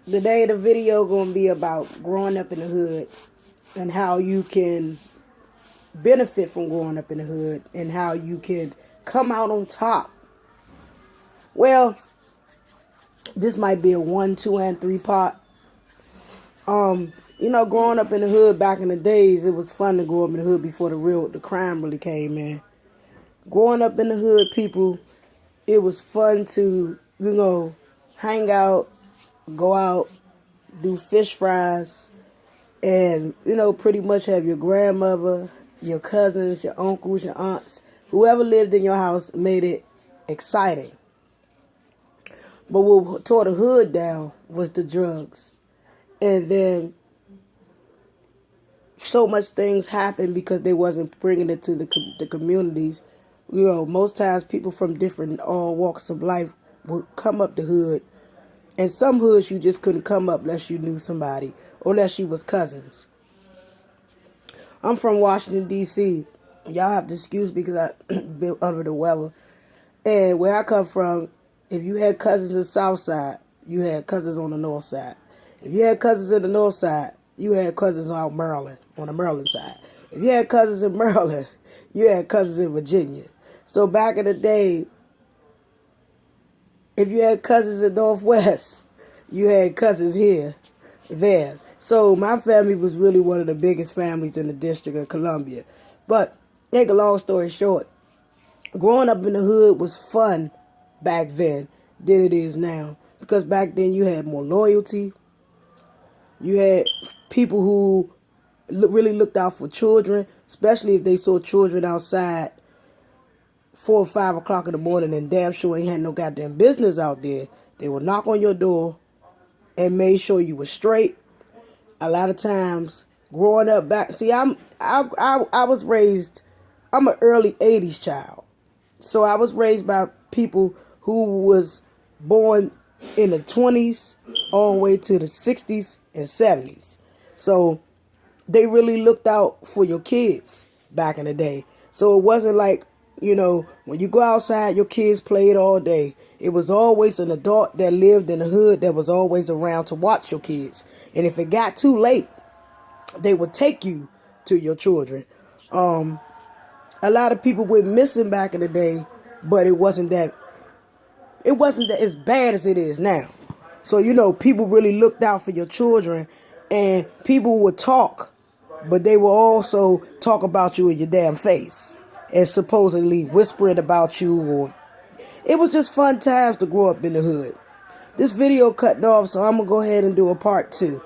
Today the video gonna be about growing up in the hood and how you can benefit from growing up in the hood and how you can come out on top. Well, this might be a 1, 2, and 3 part. Growing up in the hood back in the days, it was fun to grow up in the hood before the crime really came in. Growing up in the hood, people, it was fun to, hang out, go out, do fish fries, and, pretty much have your grandmother, your cousins, your uncles, your aunts, whoever lived in your house made it exciting. But what tore the hood down was the drugs. And then so much things happened because they wasn't bringing it to the communities. Most times people from different all walks of life would come up the hood. And some hoods you just couldn't come up unless you knew somebody or unless you was cousins. I'm from Washington, D.C. Y'all have to excuse me because I been under the weather. And where I come from, if you had cousins in the south side, you had cousins on the north side. If you had cousins in the north side, you had cousins out Maryland, on the Maryland side. If you had cousins in Maryland, you had cousins in Virginia. So back in the day, if you had cousins in Northwest, you had cousins here, there. So my family was really one of the biggest families in the District of Columbia. But, make a long story short, growing up in the hood was fun back then than it is now. Because back then you had more loyalty. You had people who really looked out for children, especially if they saw children outside 4 or 5 o'clock in the morning and damn sure ain't had no goddamn business out there. They would knock on your door and made sure you were straight. A lot of times, growing up back, see, I was raised, I'm an early 80s child. So I was raised by people who was born in the 20s all the way to the 60s and 70s. So they really looked out for your kids back in the day. So it wasn't like, when you go outside, your kids played all day. It was always an adult that lived in the hood that was always around to watch your kids. And if it got too late, they would take you to your children. A lot of people went missing back in the day, but it wasn't that as bad as it is now. So, people really looked out for your children, and people would talk, but they will also talk about you in your damn face and supposedly whispering about you. Or it was just fun times to grow up in the hood. This video cutting off, so I'm going to go ahead and do a part 2.